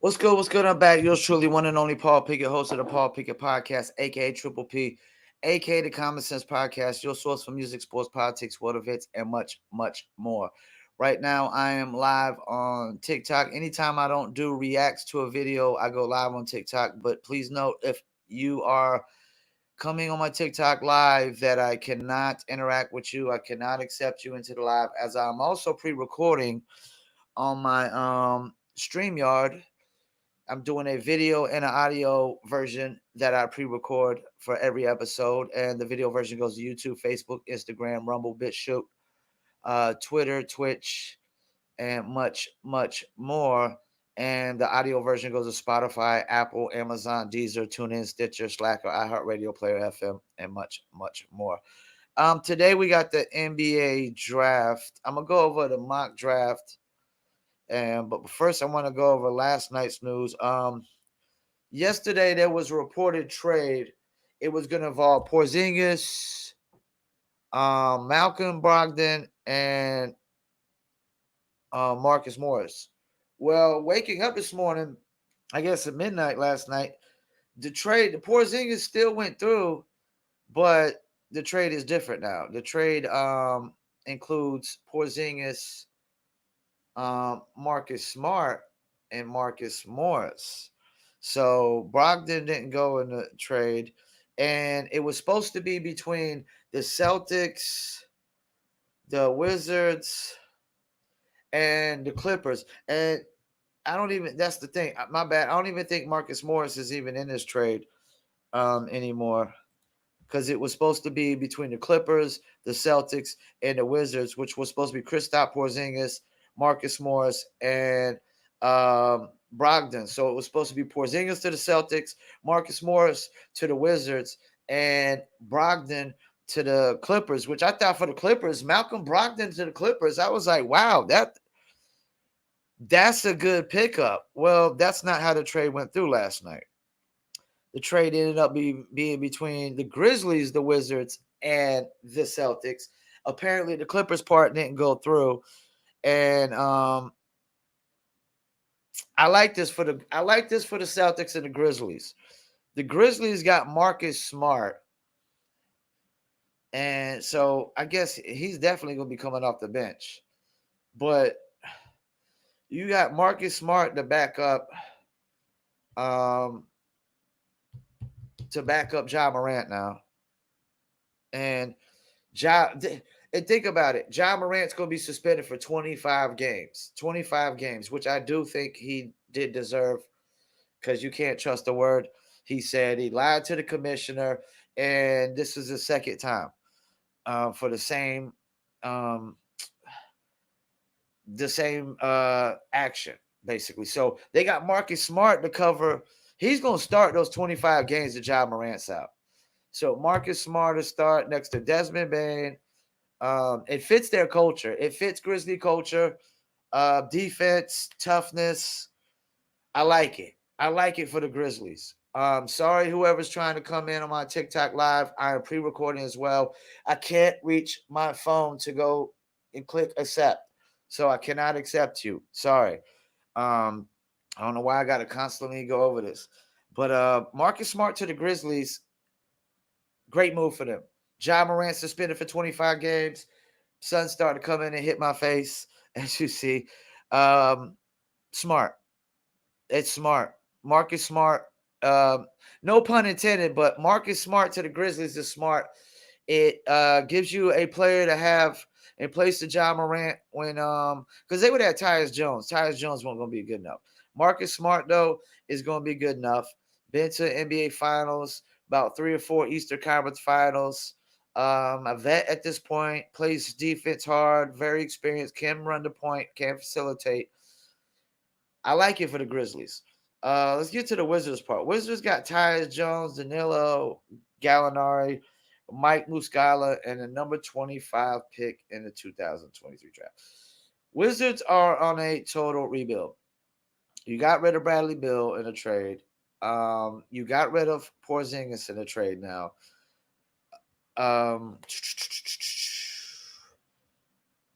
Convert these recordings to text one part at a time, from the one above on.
What's good? What's good? I'm back. Yours truly, one and only Paul Pickett, host of the Paul Pickett Podcast, aka Triple P, aka the Common Sense Podcast, your source for music, sports, politics, world events, and much, much more. Right now, I am live on TikTok. Anytime I don't do reacts to a video, I go live on TikTok. But please note, if you are coming on my TikTok live, that I cannot interact with you. I cannot accept you into the live, as I'm also pre-recording on my StreamYard. I'm doing a video and an audio version that I pre-record for every episode, and the video version goes to YouTube, Facebook, Instagram, Rumble, BitShoot, Twitter, Twitch, and much, much more. And the audio version goes to Spotify, Apple, Amazon, Deezer, TuneIn, Stitcher, Slacker, iHeartRadio, Player FM, and much, much more. Today we got the NBA draft. I'm gonna go over the mock draft, and but first I want to go over last night's news. Yesterday there was a reported trade. It was going to involve Porzingis, Malcolm Brogdon, and Marcus Morris. Well, waking up this morning, I guess at midnight last night, the Porzingis still went through, but the trade is different now. The trade includes Porzingis, Marcus Smart, and Marcus Morris. So Brogdon didn't go in the trade, and it was supposed to be between the Celtics, the Wizards, and the Clippers. And I don't even. That's the thing. My bad. I don't even think Marcus Morris is even in this trade anymore, because it was supposed to be between the Clippers, the Celtics, and the Wizards, which was supposed to be Kristaps Porzingis, Marcus Morris, and Brogdon. So it was supposed to be Porzingis to the Celtics, Marcus Morris to the Wizards, and Brogdon to the Clippers. Which I thought for the Clippers, Malcolm Brogdon to the Clippers, I was like, wow, that's a good pickup. Well, that's not how the trade went through last night. The trade ended up being between the Grizzlies, the Wizards, and the Celtics. Apparently, the Clippers part didn't go through, and I like this for the Celtics and the Grizzlies. The Grizzlies got Marcus Smart, and so I guess he's definitely going to be coming off the bench. But you got Marcus Smart um, to back up Ja Morant now, and Ja, and think about it. Ja Morant's going to be suspended for 25 games. 25 games, which I do think he did deserve, because you can't trust the word he said. He lied to the commissioner, and this is the second time for um, the same action, basically. So they got Marcus Smart to cover. He's going to start those 25 games that Ja Morant's out. So Marcus Smart to start next to Desmond Bain. It fits their culture. It fits Grizzly culture. Defense, toughness. I like it. I like it for the Grizzlies. Sorry, whoever's trying to come in on my TikTok live. I am pre-recording as well. I can't reach my phone to go and click accept, so I cannot accept you. Sorry. Um, I don't know why I got to constantly go over this, but Marcus Smart to the Grizzlies. Great move for them. Ja Morant suspended for 25 games. Sun started to come in and hit my face, as you see. Um, Smart. It's smart. Marcus Smart. Um, no pun intended, but Marcus Smart to the Grizzlies is smart. It gives you a player to have in place of Ja Morant when because they would have Tyus Jones. Tyus Jones wasn't gonna be good enough. Marcus Smart though is gonna be good enough. Been to NBA Finals, about 3 or 4 Eastern Conference Finals. A vet at this point, plays defense hard, very experienced, can run the point, can facilitate. I like it for the Grizzlies. Let's get to the Wizards part. Wizards got Tyus Jones, Danilo Gallinari, Mike Muscala, and the number 25 pick in the 2023 draft. Wizards are on a total rebuild. You got rid of Bradley Beal in a trade. You got rid of Porzingis in a trade now. Um,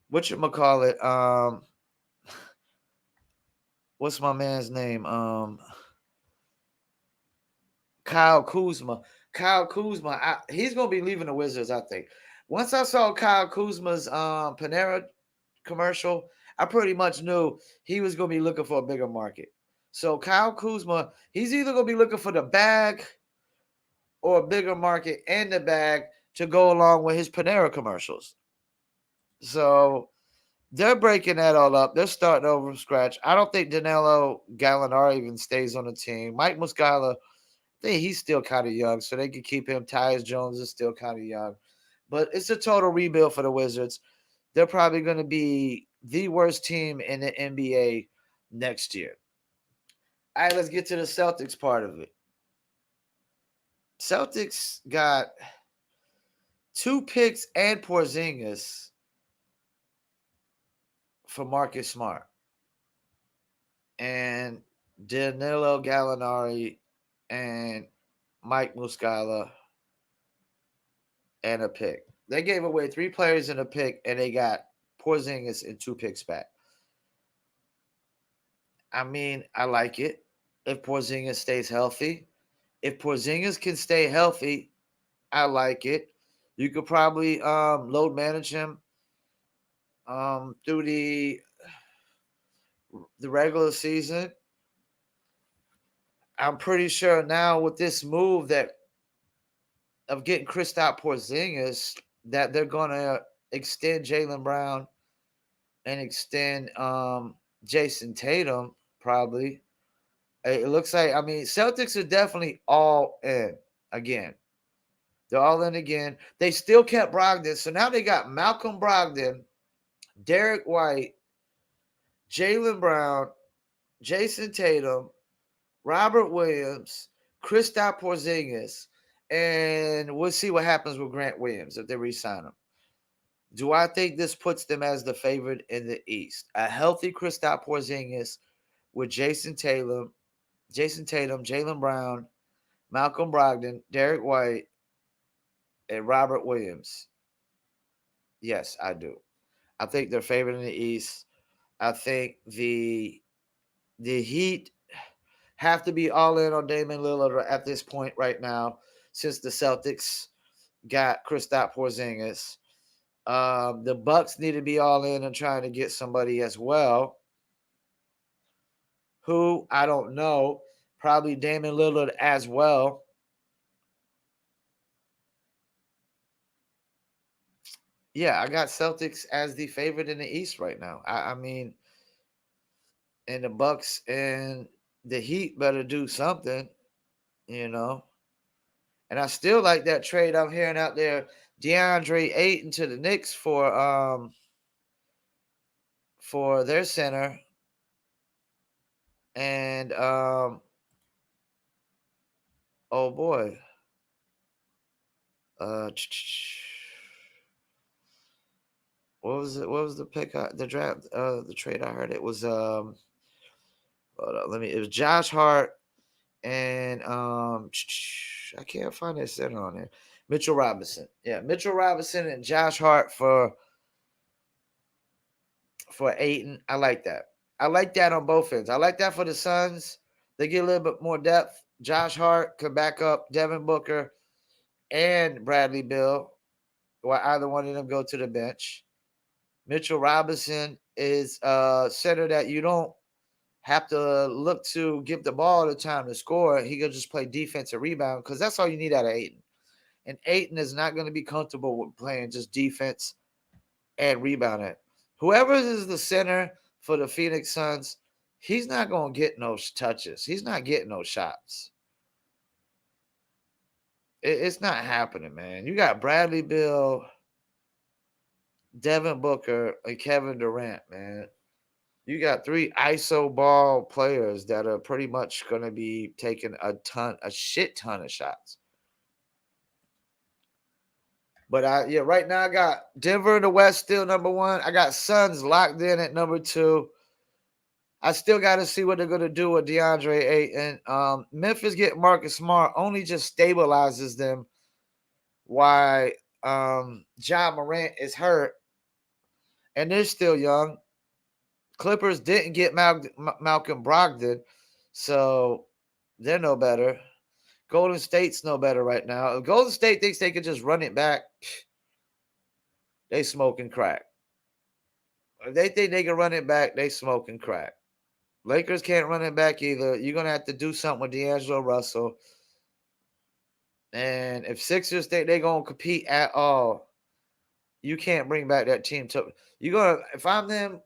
what you call it? what's my man's name? Kyle Kuzma. Kyle Kuzma. He's gonna be leaving the Wizards, I think. Once I saw Kyle Kuzma's Panera commercial, I pretty much knew he was gonna be looking for a bigger market. So Kyle Kuzma, he's either gonna be looking for the bag or a bigger market and the bag to go along with his Panera commercials. So they're breaking that all up. They're starting over from scratch. I don't think Danilo Gallinari even stays on the team. Mike Muscala, I think he's still kind of young, so they can keep him. Tyus Jones is still kind of young. But it's a total rebuild for the Wizards. They're probably going to be the worst team in the NBA next year. All right, let's get to the Celtics part of it. Celtics got 2 picks and Porzingis for Marcus Smart and Danilo Gallinari and Mike Muscala and a pick. They gave away 3 players and a pick, and they got Porzingis and 2 picks back. I mean, I like it if Porzingis stays healthy. If Porzingis can stay healthy, I like it. You could probably load manage him through the regular season. I'm pretty sure now with this move that of getting Kristaps Porzingis that they're gonna extend Jaylen Brown and extend Jason Tatum probably. It looks like Celtics are definitely all in again. They're all in again. They still kept Brogdon, so now they got Malcolm Brogdon, Derek White, Jaylen Brown, Jason Tatum, Robert Williams, Kristaps Porzingis, and we'll see what happens with Grant Williams if they re-sign him. Do I think this puts them as the favorite in the East? A healthy Kristaps Porzingis with Jason Tatum, Jaylen Brown, Malcolm Brogdon, Derek White, and Robert Williams. Yes, I do. I think they're favored in the East. I think the Heat have to be all in on Damian Lillard at this point right now, since the Celtics got Kristaps Porzingis. The Bucks need to be all in and trying to get somebody as well. Who I don't know, probably Damian Lillard as well. Yeah, I got Celtics as the favorite in the East right now. I mean, and the Bucks and the Heat better do something, you know. And I still like that trade I'm hearing out there, DeAndre Ayton to the Knicks for their center, and oh boy, uh, what was it? What was the pick? The draft, the trade I heard it was hold on, let me. It was Josh Hart and I can't find that center on there. Mitchell Robinson, yeah, Mitchell Robinson and Josh Hart for Ayton. I like that. I like that on both ends. I like that for the Suns. They get a little bit more depth. Josh Hart could back up Devin Booker and Bradley Beal, while either one of them go to the bench. Mitchell Robinson is a center that you don't have to look to give the ball the time to score. He could just play defense and rebound because that's all you need out of Ayton. And Ayton is not going to be comfortable with playing just defense and rebounding. Whoever is the center for the Phoenix Suns, he's not going to get no touches. He's not getting no shots. It's not happening, man. You got Bradley Beal, Devin Booker, and Kevin Durant, man. You got 3 ISO ball players that are pretty much going to be taking a shit ton of shots. But right now I got Denver in the West still number 1. I got Suns locked in at number 2. I still got to see what they're going to do with DeAndre Ayton. Memphis getting Marcus Smart only just stabilizes them. Why Ja Morant is hurt, and they're still young. Clippers didn't get Malcolm Brogdon, so they're no better. Golden State's no better right now. If Golden State thinks they can just run it back, they smoking crack. If they think they can run it back, they smoking crack. Lakers can't run it back either. You're going to have to do something with D'Angelo Russell. And if Sixers think they're going to compete at all, you can't bring back that team. You're going to, if I'm them,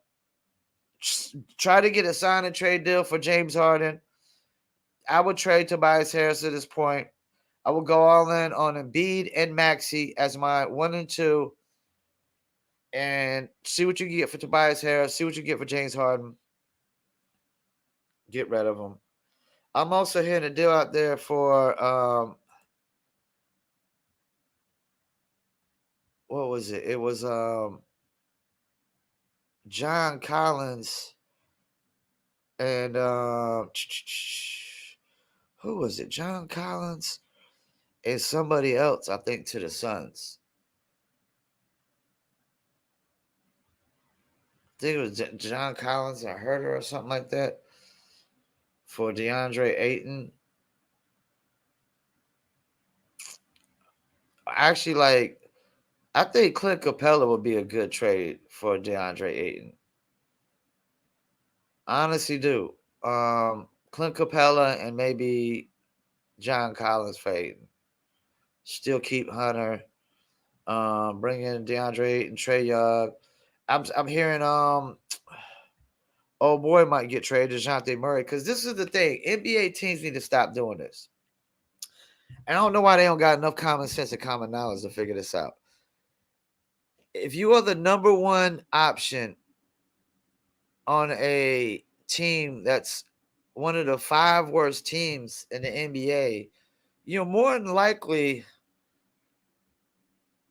try to get a sign and trade deal for James Harden. I would trade Tobias Harris at this point. I would go all in on Embiid and Maxey as my 1 and 2. And see what you get for Tobias Harris. See what you get for James Harden. Get rid of him. I'm also hearing a deal out there for what was it? It was John Collins and who was it? John Collins and somebody else, I think, to the Suns. I think it was John Collins and Herter or something like that for DeAndre Ayton. Actually, I think Clint Capella would be a good trade for DeAndre Ayton. I honestly do. Clint Capella and maybe John Collins for Ayton. Still keep Hunter. Bring in DeAndre Ayton, Trae Young. I'm hearing oh boy might get traded, DeJounte Murray, because this is the thing. NBA teams need to stop doing this. And I don't know why they don't got enough common sense and common knowledge to figure this out. If you are the number one option on a team that's one of the 5 worst teams in the NBA, you're more than likely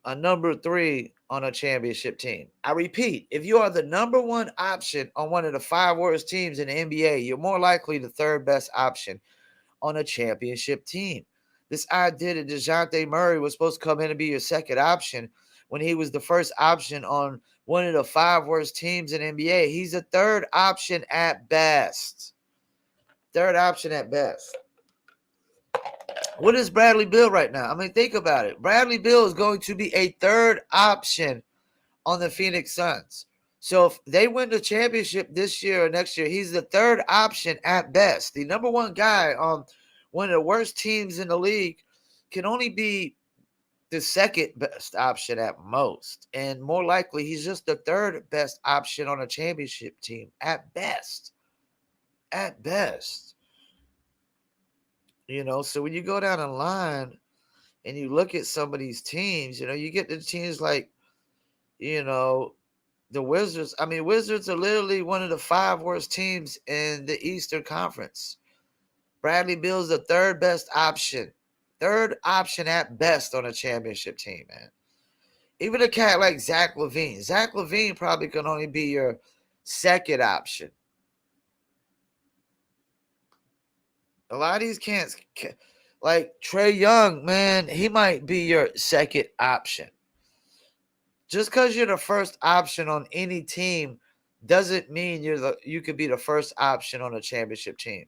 a number 3 on a championship team. I repeat, if you are the number 1 option on one of the 5 worst teams in the NBA, you're more likely the 3rd best option on a championship team. This idea that DeJounte Murray was supposed to come in and be your 2nd option when he was the 1st option on one of the 5 worst teams in NBA. He's a 3rd option at best. 3rd option at best. What is Bradley Beal right now? I mean, think about it. Bradley Beal is going to be a 3rd option on the Phoenix Suns. So if they win the championship this year or next year, he's the 3rd option at best. The number 1 guy on one of the worst teams in the league can only be the 2nd best option at most. And more likely, he's just the 3rd best option on a championship team at best. At best. So when you go down the line and you look at some of these teams, you get the teams like, the Wizards. I mean, Wizards are literally one of the 5 worst teams in the Eastern Conference. Bradley Beal's the 3rd best option. 3rd option at best on a championship team, man. Even a cat like Zach LaVine. Zach LaVine probably can only be your 2nd option. A lot of these cats, like Trae Young, man, he might be your 2nd option. Just because you're the 1st option on any team doesn't mean you could be the 1st option on a championship team.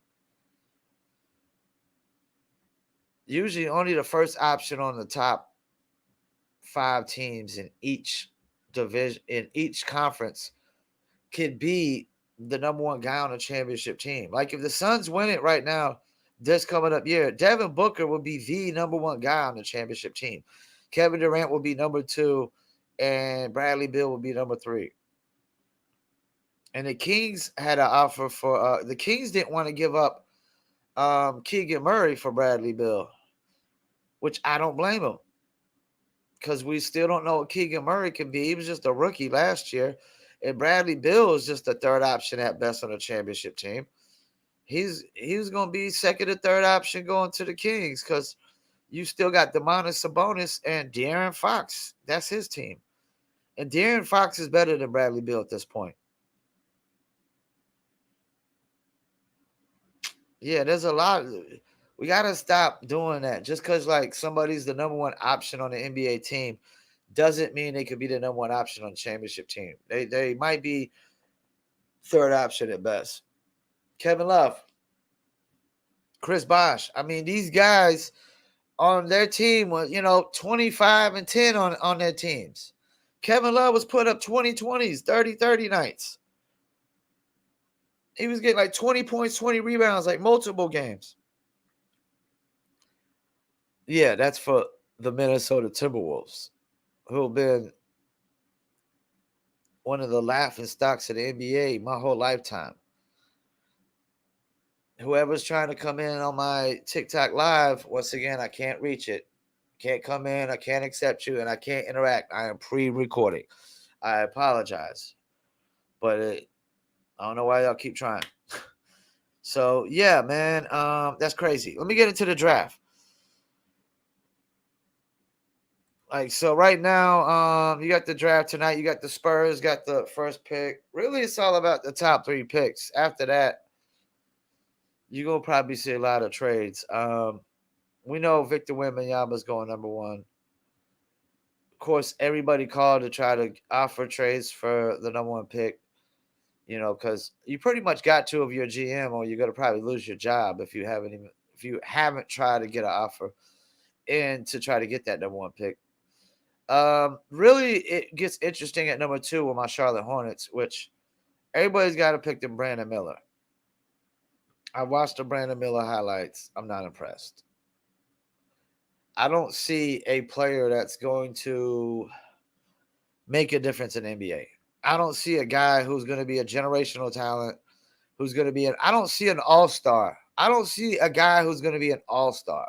Usually only the 1st option on the top 5 teams in each division, in each conference, could be the number 1 guy on a championship team. Like if the Suns win it right now, this coming up year, Devin Booker will be the number 1 guy on the championship team. Kevin Durant will be number 2, and Bradley Beal will be number 3. And the Kings had an offer for the Kings didn't want to give up Keegan Murray for Bradley Beal, which I don't blame them, because we still don't know what Keegan Murray can be. He was just a rookie last year, and Bradley Beal is just the 3rd option at best on a championship team. He's going to be 2nd or 3rd option going to the Kings, because you still got Domantas Sabonis and De'Aaron Fox. That's his team, and De'Aaron Fox is better than Bradley Beal at this point. Yeah, there's a lot. We got to stop doing that. Just because like somebody's the number 1 option on the NBA team doesn't mean they could be the number 1 option on the championship team. They might be third option at best. Kevin Love, Chris Bosh. I mean, these guys on their team were, 25 and 10 on their teams. Kevin Love was put up 20-20s, 30-30 nights. He was getting like 20 points, 20 rebounds, like multiple games. Yeah, that's for the Minnesota Timberwolves, who have been one of the laughing stocks of the NBA my whole lifetime. Whoever's trying to come in on my TikTok live, once again, I can't reach it. Can't come in, I can't accept you, and I can't interact. I am pre-recording. I apologize. But I don't know why y'all keep trying. So, yeah, man, that's crazy. Let me get into the draft. Like, so right now, you got the draft tonight. You got the Spurs, got the first pick. Really, it's all about the top 3 picks. After that, you're going to probably see a lot of trades. We know Victor Wembanyama's going number 1. Of course, everybody called to try to offer trades for the number 1 pick, because you pretty much got 2 of your GM, or you're going to probably lose your job if you haven't tried to get an offer and to try to get that number 1 pick. Really, it gets interesting at number 2 with my Charlotte Hornets, which everybody's got to pick them Brandon Miller. I watched the Brandon Miller highlights. I'm not impressed. I don't see a player that's going to make a difference in the NBA. I don't see a guy who's going to be a generational talent, who's going to be I don't see an all-star. I don't see a guy who's going to be an all-star.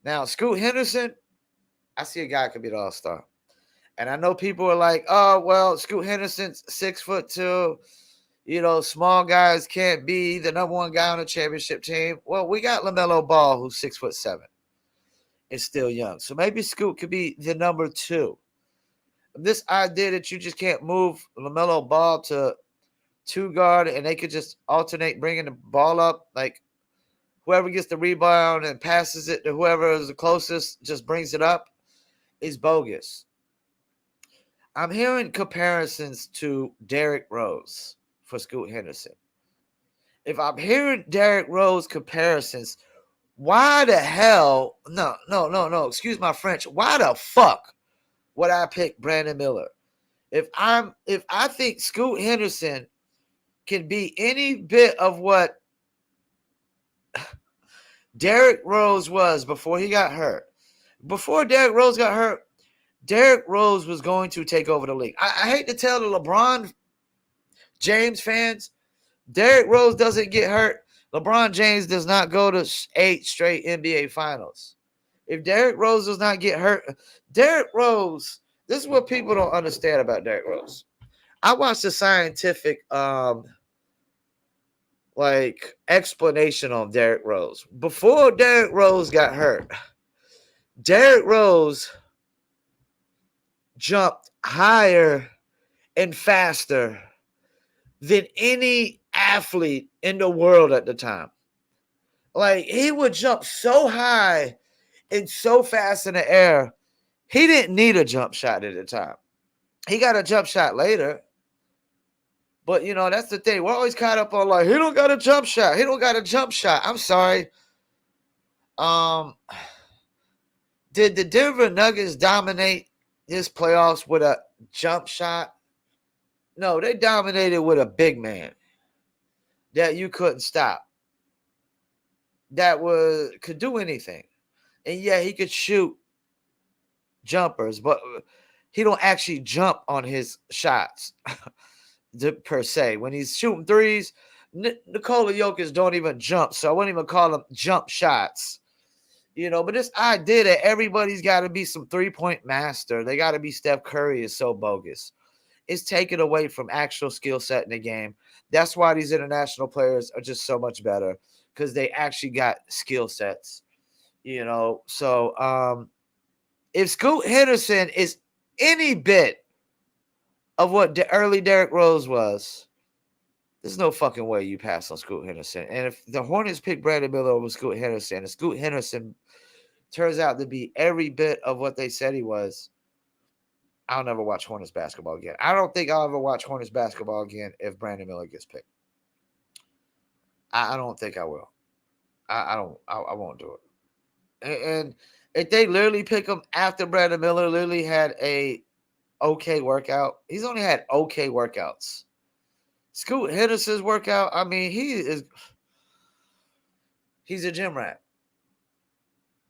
Now, Scoot Henderson, I see a guy could be an all-star. And I know people are like, oh, well, Scoot Henderson's 6'2". Small guys can't be the number 1 guy on a championship team. Well, we got LaMelo Ball, who's 6'7". Is still young. So maybe Scoot could be the number 2. This idea that you just can't move LaMelo Ball to 2 guard and they could just alternate bringing the ball up, like whoever gets the rebound and passes it to whoever is the closest, just brings it up, is bogus. I'm hearing comparisons to Derrick Rose for Scoot Henderson. If I'm hearing Derrick Rose comparisons, why the hell, no, excuse my French, why the fuck would I pick Brandon Miller? If I think Scoot Henderson can be any bit of what Derrick Rose was before he got hurt. Before Derrick Rose got hurt, Derrick Rose was going to take over the league. I hate to tell the LeBron James fans, Derrick Rose doesn't get hurt. LeBron James does not go to 8 straight NBA finals. If Derrick Rose does not get hurt, Derrick Rose, this is what people don't understand about Derrick Rose. I watched a scientific explanation on Derrick Rose. Before Derrick Rose got hurt, Derrick Rose jumped higher and faster than any athlete in the world at the time. Like, he would jump so high and so fast in the air, he didn't need a jump shot at the time. He got a jump shot later. But, that's the thing. We're always caught up on, like, he don't got a jump shot. He don't got a jump shot. I'm sorry. Did the Denver Nuggets dominate this playoffs with a jump shot? No, they dominated with a big man that you couldn't stop. That could do anything. And yeah, he could shoot jumpers, but he don't actually jump on his shots per se. When he's shooting threes, Nikola Jokic don't even jump, so I wouldn't even call them jump shots. But this idea that everybody's got to be some 3-point master, they got to be Steph Curry, is so bogus. It's taken away from actual skill set in the game. That's why these international players are just so much better, because they actually got skill sets. So if Scoot Henderson is any bit of what the early Derrick Rose was, there's no fucking way you pass on Scoot Henderson. And if the Hornets pick Brandon Miller over Scoot Henderson, and Scoot Henderson turns out to be every bit of what they said he was, I'll never watch Hornets basketball again. I don't think I'll ever watch Hornets basketball again if Brandon Miller gets picked. I don't think I will. I don't. I won't do it. And if they literally pick him after Brandon Miller literally had a okay workout, he's only had okay workouts. Scoot Henderson's workout, I mean, he's a gym rat.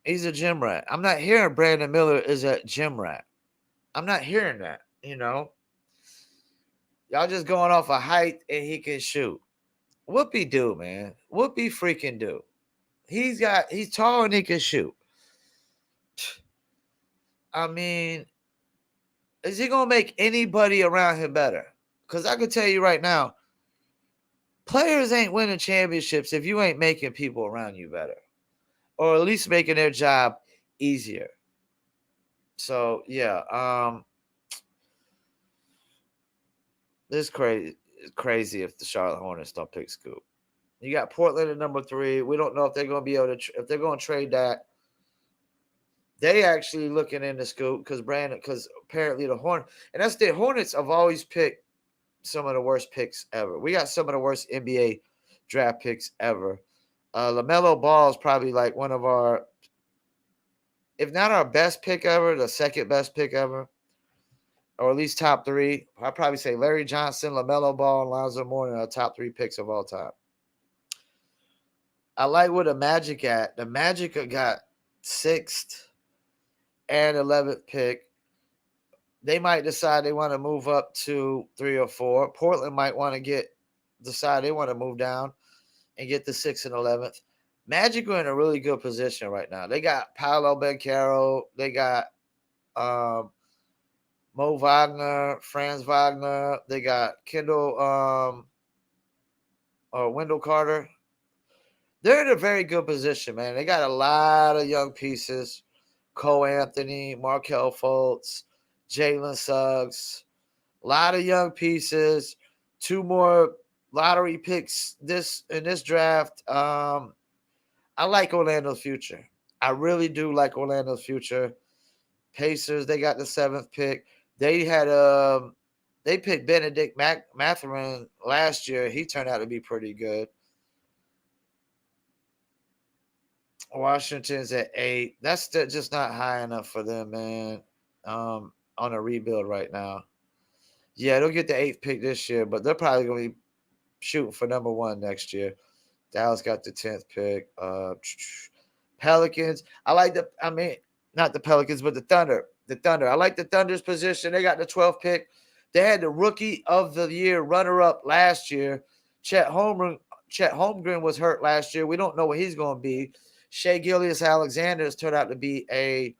He's a gym rat. I'm not hearing Brandon Miller is a gym rat. I'm not hearing that, Y'all just going off of height and he can shoot. Whoopie do, man. Whoopie freaking do. He's tall and he can shoot. I mean, is he gonna make anybody around him better? Because I can tell you right now, players ain't winning championships if you ain't making people around you better, or at least making their job easier. So yeah, this crazy if the Charlotte Hornets don't pick Scoop. You got Portland at number 3. We don't know if they're gonna be able to if they're gonna trade that. They actually looking into Scoop because apparently the Hornets have always picked some of the worst picks ever. We got some of the worst NBA draft picks ever. LaMelo Ball is probably like one of our, if not our best pick ever, the second best pick ever, or at least top 3. I'd probably say Larry Johnson, LaMelo Ball, and Lonzo Mourning are top 3 picks of all time. I like where the Magic at. The Magic got 6th and 11th pick. They might decide they want to move up to 3 or 4. Portland might want to decide they want to move down and get the 6th and 11th. Magic are in a really good position right now. They got Paolo Banchero. They got Mo Wagner, Franz Wagner. They got Wendell Carter. They're in a very good position, man. They got a lot of young pieces. Cole Anthony, Markelle Fultz, Jalen Suggs. A lot of young pieces. 2 more lottery picks in this draft. I like Orlando's future. I really do like Orlando's future. Pacers, they got the 7th pick. They had they picked Benedict Mathurin last year. He turned out to be pretty good. Washington's at 8. That's just not high enough for them, man. On a rebuild right now. Yeah, they'll get the 8th pick this year, but they're probably going to be shooting for number 1 next year. Dallas got the 10th pick. Pelicans. Not the Pelicans, but the Thunder. The Thunder. I like the Thunder's position. They got the 12th pick. They had the Rookie of the Year runner-up last year. Chet Holmgren was hurt last year. We don't know what he's going to be. Shai Gilgeous-Alexander has turned out to be a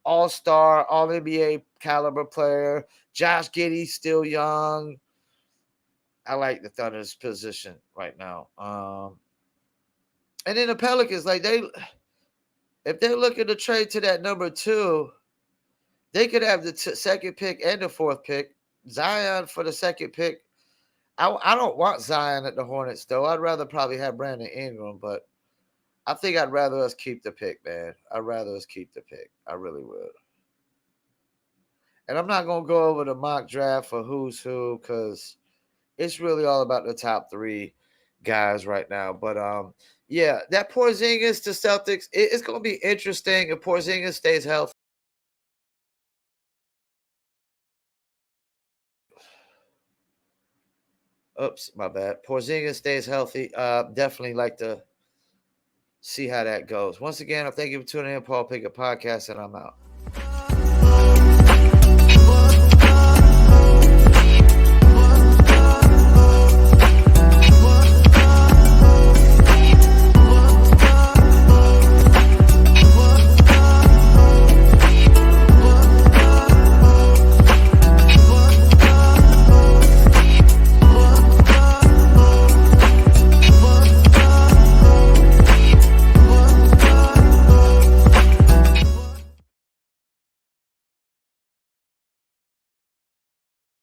all-star, all-NBA caliber player. Josh Giddey's still young. I like the Thunder's position right now. And then the Pelicans, if they're looking to trade to that number 2, they could have the 2nd pick and the 4th pick. Zion for the 2nd pick. I don't want Zion at the Hornets, though. I'd rather probably have Brandon Ingram, but I think I'd rather us keep the pick, man. I'd rather us keep the pick. I really would. And I'm not going to go over the mock draft for who's who because it's really all about the top 3 guys right now. But, yeah, that Porzingis to Celtics, it's going to be interesting if Porzingis stays healthy. Oops, my bad. Porzingis stays healthy. Definitely like to see how that goes. Once again, I thank you for tuning in, Paul Pickett Podcast, and I'm out.